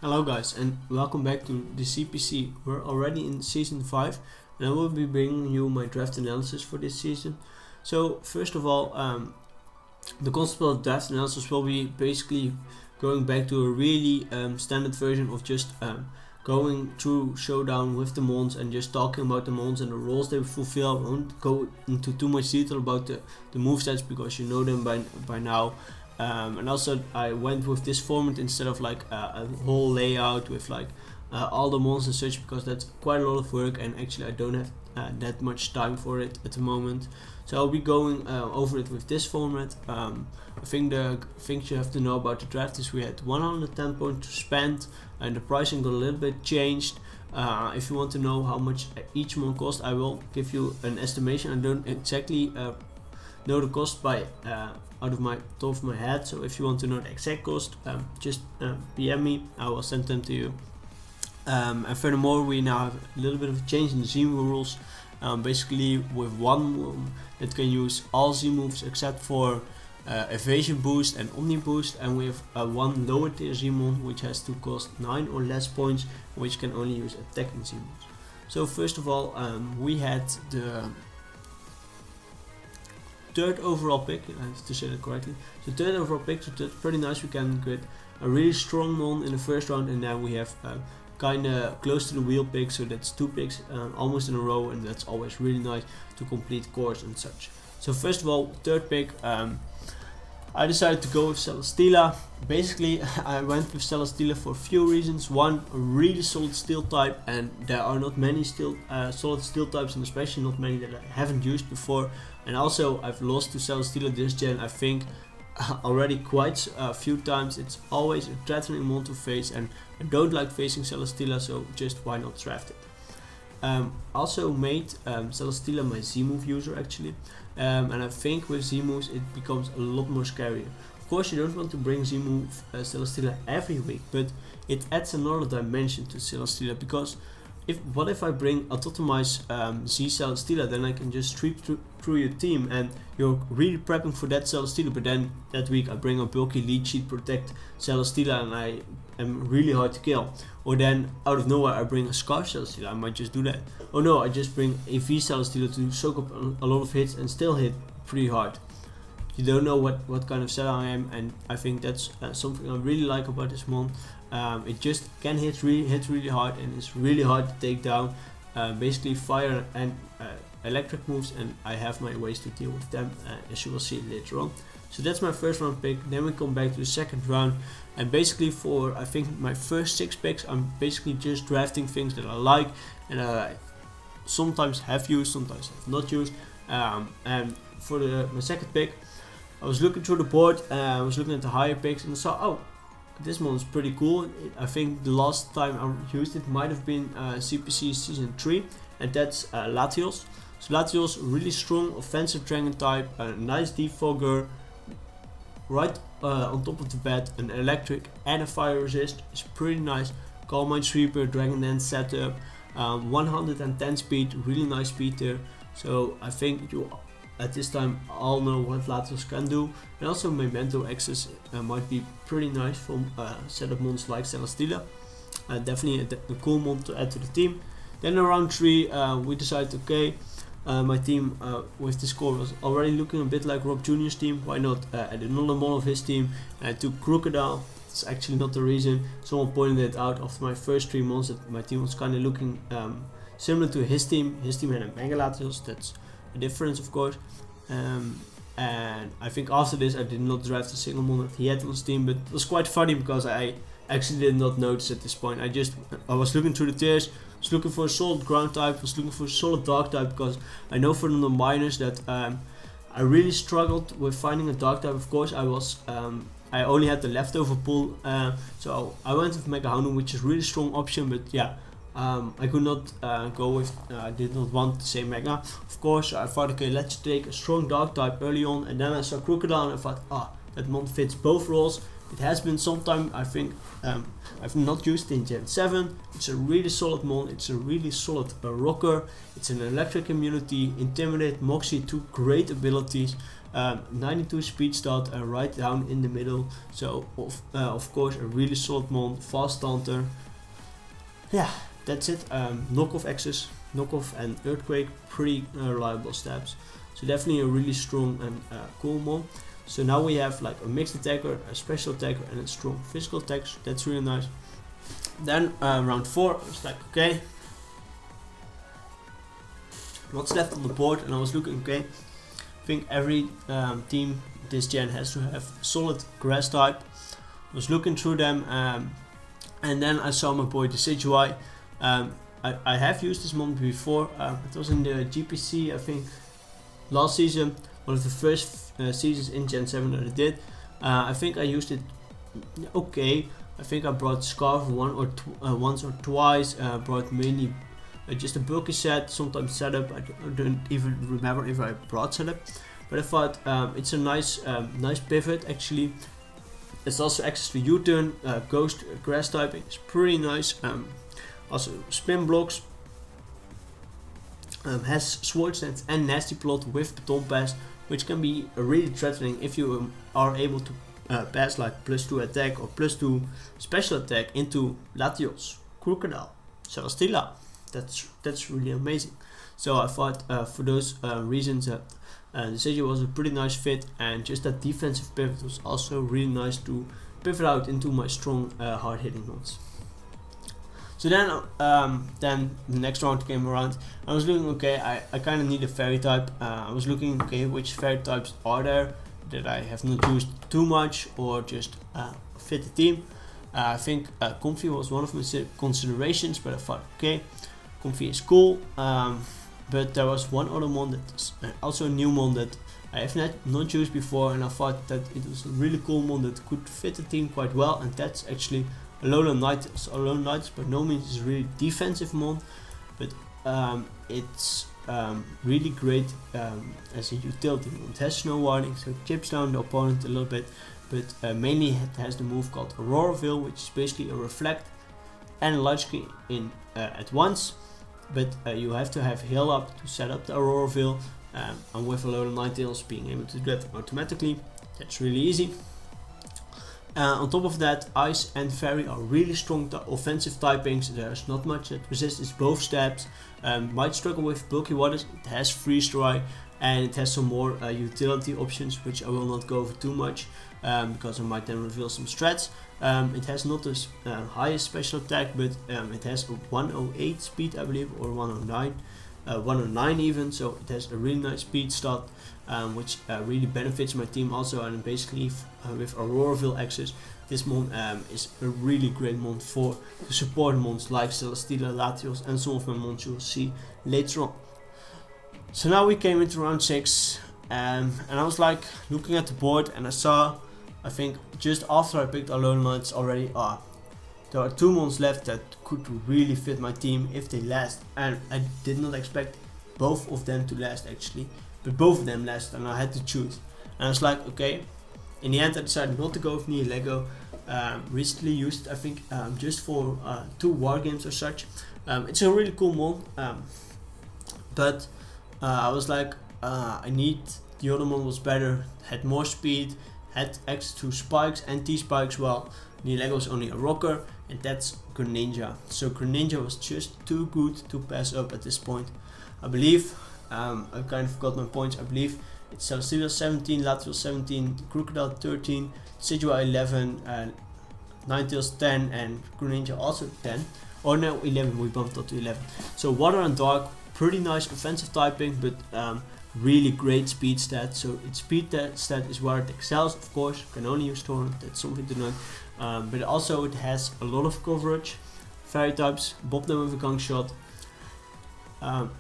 Hello guys and welcome back to the CPC. We're already in season 5 and I will be bringing you my draft analysis for this season. So first of all, the concept of draft analysis will be basically going back to a really standard version of just going through Showdown with the mons and just talking about the mons and the roles they fulfill. I won't go into too much detail about the movesets because you know them by now. And also I went with this format instead of like a whole layout with like all the mons and such, because that's quite a lot of work and actually I don't have that much time for it at the moment. So I'll be going over it with this format. I think the things you have to know about the draft is we had 110 points to spend and the pricing got a little bit changed. If you want to know how much each mon cost, I will give you an estimation. I don't exactly know the cost by out of my top of my head, so if you want to know the exact cost, just PM me, I will send them to you. And furthermore, we now have a little bit of a change in the Z rules. Basically with one move that can use all Z moves except for evasion boost and omni boost, and we have one lower tier Z mon which has to cost 9 or less points, which can only use attacking Z moves. So first of all, we had the third overall pick, I have to say that correctly. So third overall pick, so that's pretty nice. We can get a really strong mon in the first round, and then we have kinda close to the wheel pick, so that's 2 picks almost in a row, and that's always really nice to complete cores and such. So first of all, third pick, I decided to go with Celesteela. Basically, I went with Celesteela for a few reasons. One, a really solid steel type, and there are not many solid steel types, and especially not many that I haven't used before. And also, I've lost to Celesteela this gen, I think, already quite a few times. It's always a threatening mon to face, and I don't like facing Celesteela, so just why not draft it. Also made Celesteela my Z move user actually, and I think with Z moves it becomes a lot more scarier. Of course, you don't want to bring Z move Celesteela every week, but it adds another dimension to Celesteela, because what if I bring Autotomize Z Celesteela, then I can just sweep through your team and you're really prepping for that Celesteela, but then that week I bring a bulky lead sheet protect Celesteela and I am really hard to kill. Or then out of nowhere I bring a Scarf Celesteela, I might just do that. Oh no, I just bring AV Celesteela to soak up a lot of hits and still hit pretty hard. You don't know what kind of seller I am, and I think that's something I really like about this mon. It just can hit really hard, and it's really hard to take down basically fire and electric moves, and I have my ways to deal with them, as you will see later on. So that's my first round pick. Then we come back to the second round, and basically for I think my first 6 picks I'm basically just drafting things that I like and I sometimes have used, sometimes have not used. And for my second pick, I was looking through the board, I was looking at the higher picks and I saw, oh, this one is pretty cool. I think the last time I used it might have been CPC season 3, and that's Latios. So Latios, really strong offensive dragon type, a nice defogger, right on top of the bed, an electric and a fire resist is pretty nice. Calm Mind Sweeper, Dragon Dance setup, 110 speed, really nice speed there. So I think you at this time all know what Latios can do, and also Memento access might be pretty nice from setup mons like Celesteela. Definitely a cool mon to add to the team. Then in round 3 we decided, okay, my team with the score was already looking a bit like Rob Jr.'s team, why not add another mon of his team. I took Crocodile. It's actually not the reason, someone pointed it out after my first 3 months that my team was kind of looking similar to his team. His team had a Mega Latios, that's a difference of course, and I think after this I did not draft a single mon that he had on his team, but it was quite funny because I actually did not notice at this point. I was looking through the tiers, was looking for a solid ground type, was looking for a solid dark type, because I know from the minors that I really struggled with finding a dark type. Of course I only had the leftover pool, so I went with Mega Houndoom, which is a really strong option, but yeah, I could not go with, I did not want the same Mega. Of course, I thought, okay, let's take a strong dark type early on, and then I saw Crocodile and I thought, that mon fits both roles. It has been some time, I think, I've not used it in Gen 7. It's a really solid mon, it's a really solid rocker, it's an electric immunity, Intimidate, Moxie, 2 great abilities. 92 speed stat, right down in the middle. So of course a really solid mon, fast stunter. Yeah, that's it. Knockoff access, knockoff and earthquake, pretty reliable stabs. So definitely a really strong and cool mon. So now we have like a mixed attacker, a special attacker, and a strong physical attack. So that's really nice. Then round 4, I was like, okay, what's left on the board? And I was looking, okay, I think every team this gen has to have solid grass type. I was looking through them, and then I saw my boy Decidui. I have used this mon before. It was in the GPC, I think, last season, one of the first seasons in Gen 7 that I did. I think I used it okay. I think I brought Scarf once or twice. Brought mainly just a bulky set, sometimes setup. I don't even remember if I brought setup, but I thought it's a nice pivot actually. It's also access to U-turn, ghost grass typing. It's pretty nice. Also spin blocks. Has sword stance and nasty plot with baton pass, which can be really threatening if you are able to pass like +2 attack or +2 special attack into Latios, Crocodile, Celesteela. That's really amazing. So I thought for those reasons the Decidueye was a pretty nice fit, and just that defensive pivot was also really nice to pivot out into my strong hard hitting ones. So then the next round came around. I was looking, okay, I kind of need a fairy type. I was looking, okay, which fairy types are there that I have not used too much or just fit the team. I think Comfy was one of my considerations, but I thought, okay, Comfy is cool. But there was one other mon that is also a new mon that I have not used before, and I thought that it was a really cool mon that could fit the team quite well, and that's actually Alolan Ninetales. Alolan Ninetales by no means is a really defensive mon, but it's really great as a utility mon. It has snow warning, so it chips down the opponent a little bit, but mainly it has the move called Aurora Veil, which is basically a reflect and a light screen in at once. But you have to have heal up to set up the Aurora Veil, and with Alolan Ninetales being able to do that automatically, that's really easy. On top of that, Ice and Fairy are really strong offensive typings. There's not much that resists both stabs. Might struggle with bulky waters. It has freeze dry, and it has some more utility options, which I will not go over too much because I might then reveal some strats. It has not the highest special attack, but it has a 108 speed, I believe, or 109. 109 even, so it has a really nice speed stat, which really benefits my team also. And basically with Auroraville access, this mon is a really great mon for the support mons like Celesteela, Latios, and some of my mons you'll see later on. So now we came into round 6, and I was like looking at the board, and I saw, I think just after I picked Alolan Knights already, there are 2 mons left that could really fit my team if they last, and I did not expect both of them to last actually, but both of them lasted, and I had to choose. And I was like, okay, in the end I decided not to go with Nihilego. Recently used, I think, just for 2 war games or such. It's a really cool mon, but I was like, I need, the other mon was better, had more speed, had access to spikes and T-spikes. Well, Nihilego is only a rocker, and that's Greninja. So Greninja was just too good to pass up at this point. I believe, I kind of forgot my points, I believe it's Celesteela 17, Latios 17, Crocodile 13, Decidueye 11, Ninetales 10, and Greninja also 10. Or no, 11, we bumped up to 11. So Water and Dark, pretty nice offensive typing, but really great speed stat. So its speed stat is where it excels, of course. You can only use Torrent, that's something to note. But also it has a lot of coverage. Fairy types, bob them with a gong shot.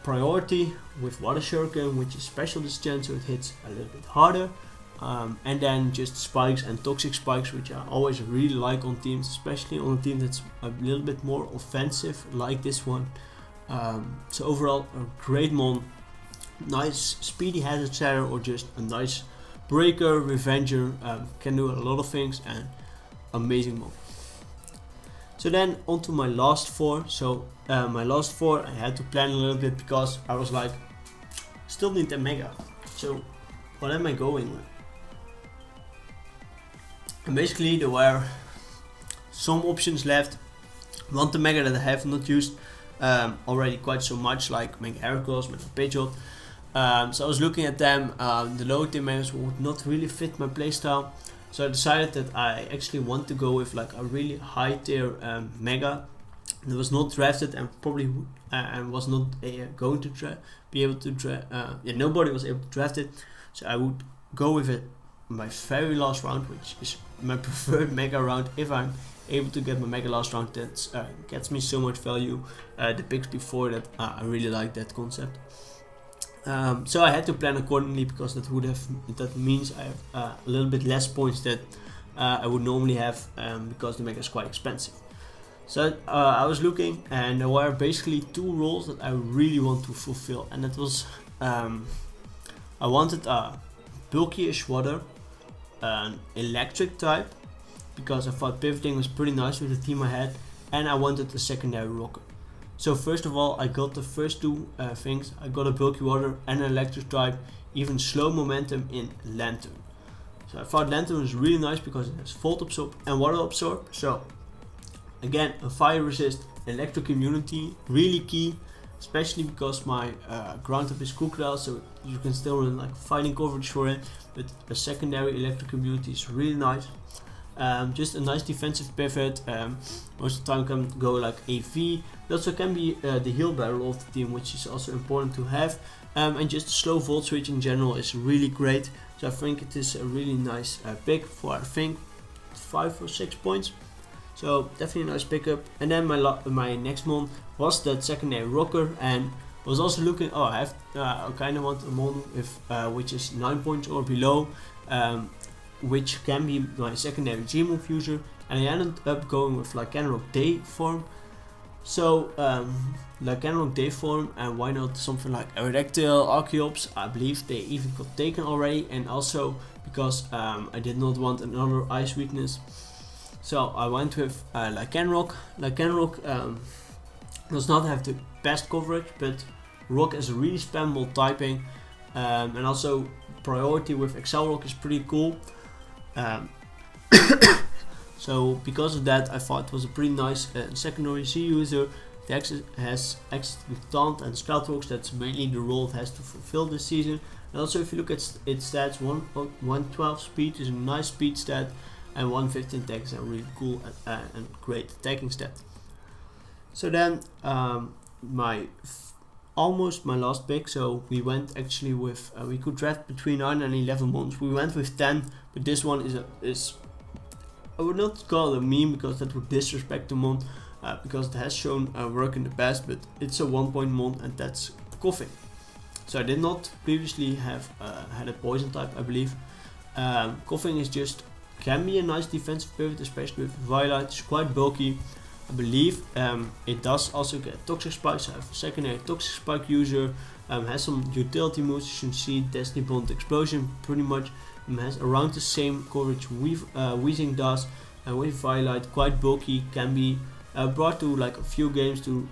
Priority with Water Shuriken, which is special this gen, so it hits a little bit harder. And then just spikes and toxic spikes, which I always really like on teams, especially on a team that's a little bit more offensive like this one. So overall a great mon, nice speedy hazard setter, or just a nice breaker, revenger, can do a lot of things, and amazing mon. So then on to my last 4. So my last 4 I had to plan a little bit because I was like, still need a mega. So what am I going with? And basically there were some options left. One the mega that I have not used already quite so much, like Mega Heracross, Mega Pidgeot. So I was looking at them. The lower tier megas would not really fit my playstyle, so I decided that I actually want to go with like a really high tier mega that was not drafted and probably and was not going to be able to nobody was able to draft it. So I would go with it my very last round, which is my preferred mega round. If I'm able to get my mega last round, that gets me so much value. The picks before that, I really like that concept. So I had to plan accordingly, because that means I have a little bit less points that I would normally have, because the mega is quite expensive. So I was looking, and there were basically two roles that I really want to fulfill, and that was I wanted a bulky-ish water, an electric type, because I thought pivoting was pretty nice with the team I had, and I wanted a secondary rocker. So first of all, I got the first two things. I got a bulky water and an electric type, even slow momentum in Lantern. So I thought Lantern was really nice because it has Volt Absorb and Water Absorb. So again, a fire resist, electric immunity, really key, especially because my ground up is Crocodile, so you can still run like fighting coverage for it, but a secondary electric immunity is really nice. Just a nice defensive pivot. Most of the time can go like AV. It also can be the heal barrel of the team, which is also important to have. And just a slow volt switch in general is really great. So I think it is a really nice pick for, I think, 5 or 6 points. So definitely a nice pickup. And then my next mon was that secondary rocker, and was also looking. Oh, I kind of want a mon with which is 9 points or below. Which can be my secondary G-move user, and I ended up going with Lycanroc Day form. So Lycanroc Day form, and why not something like Aerodactyl, Archeops? I believe they even got taken already, and also because I did not want another ice weakness, so I went with Lycanroc. Lycanroc does not have the best coverage, but Rock is a really spammable typing, and also priority with Excel Rock is pretty cool. So because of that, I thought it was a pretty nice secondary C user. It has access to Taunt and Scout Rocks. That's mainly the role it has to fulfill this season. And also, if you look at its stats, 112 speed is a nice speed stat, and 115 attack is a really cool and great attacking stat. So then almost my last pick, so we went actually with we could draft between 9 and 11 months. We went with 10, but this one is I would not call it a meme, because that would disrespect the mon, because it has shown work in the past, but it's a 1 point mon, and that's Coughing. So I did not previously have had a poison type, I believe. Coughing is just can be a nice defensive pivot, especially with Violet. It's quite bulky. I believe it does also get Toxic Spike, so I have a secondary Toxic Spike user. Has some utility moves, you can see Destiny Bond Explosion pretty much. Has around the same coverage Weezing does, and with Violet, quite bulky, can be brought to like a few games to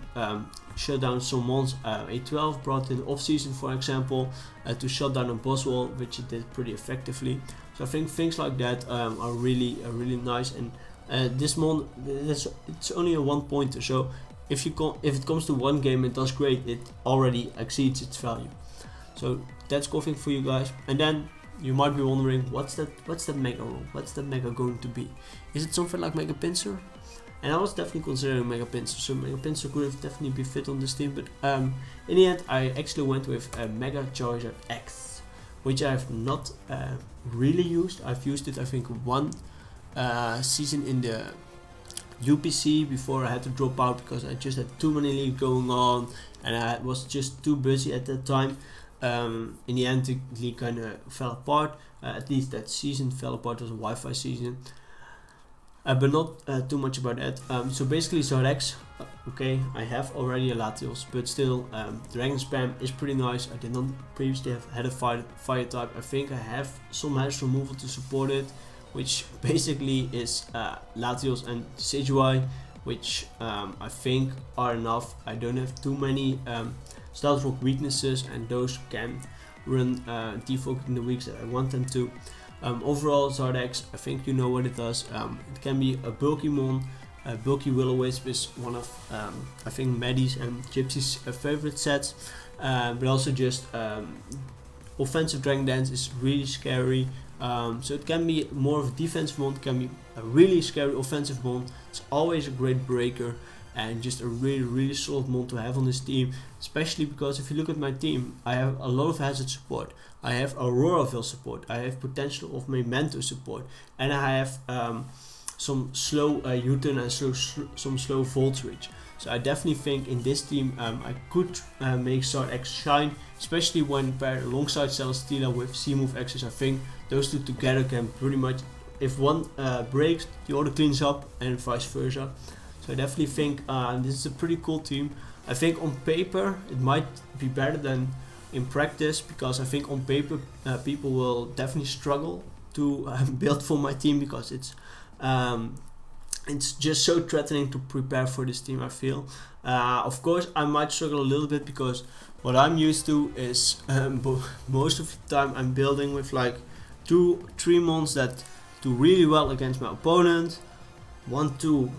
shut down some mons. A12 brought in off season, for example, to shut down a boss wall, which it did pretty effectively. So I think things like that are really nice. And this mon, it's only a 1 pointer, so if it comes to one game it does great, it already exceeds its value. So that's Coughing for you guys. And then you might be wondering, what's that mega role? What's that mega going to be? Is it something like Mega Pinsir? And I was definitely considering Mega Pinsir, so Mega Pinsir could have definitely be fit on this team, but in the end I actually went with a Mega Charizard X, which I have not really used. I've used it I think one season in the UPC before I had to drop out because I just had too many leagues going on and I was just too busy at that time. In the end the league kind of fell apart, at least that season fell apart. It was a Wi-Fi season, but not too much about that. So basically Zarex, okay, I have already a Latios, but still Dragon Spam is pretty nice. I did not previously have had a fire type. I think I have some hash removal to support it, which basically is Latios and Decidueye, which I think are enough. I don't have too many Stealth Rock weaknesses, and those can run default in the weeks that I want them to. Overall, Zardex, I think you know what it does. It can be a bulky mon. Bulky Will-O-Wisp is one of I think Maddie's and Gypsy's favorite sets, but also just offensive Dragon Dance is really scary. So it can be more of a defensive mon, it can be a really scary offensive mon. It's always a great breaker and just a really solid mon to have on this team, especially because if you look at my team, I have a lot of hazard support, I have Auroraville support, I have potential of Memento support, and I have some slow U-turn and some slow Volt Switch. So I definitely think in this team I could make Zardex shine, especially when paired alongside Celesteela with C-Move Access. I think those two together can pretty much, if one breaks, the other cleans up and vice versa. So I definitely think this is a pretty cool team. I think on paper it might be better than in practice, because I think on paper people will definitely struggle to build for my team, because it's just so threatening to prepare for this team, I feel. Of course I might struggle a little bit, because what I'm used to is most of the time I'm building with like 2-3 mons that do really well against my opponent, 1-2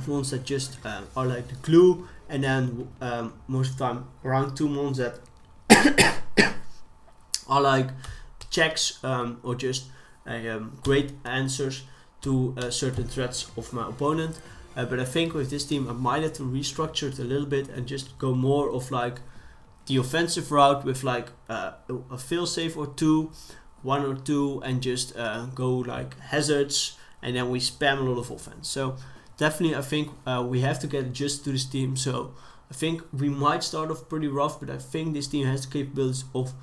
mons that just are like the glue, and then most of the time around 2 mons that are like checks or just great answers to certain threats of my opponent. But I think with this team I might have to restructure it a little bit and just go more of like the offensive route with like a failsafe or 1 or 2, and just go like hazards, and then we spam a lot of offense. So definitely I think we have to get adjusted to this team. So I think we might start off pretty rough, but I think this team has the capabilities of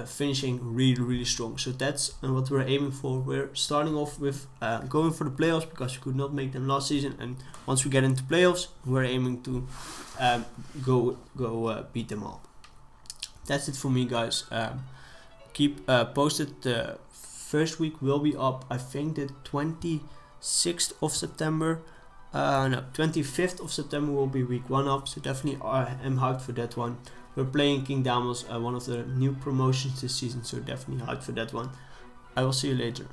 finishing really strong. So that's what we're aiming for. We're starting off with going for the playoffs, because we could not make them last season, and once we get into playoffs we're aiming to go beat them all. That's it for me, guys. Keep posted. The first week will be up, I think the 26th of September. No, 25th of September will be week 1 up, so definitely I am hyped for that one. We're playing King Damos, one of the new promotions this season, so definitely hyped for that one. I will see you later.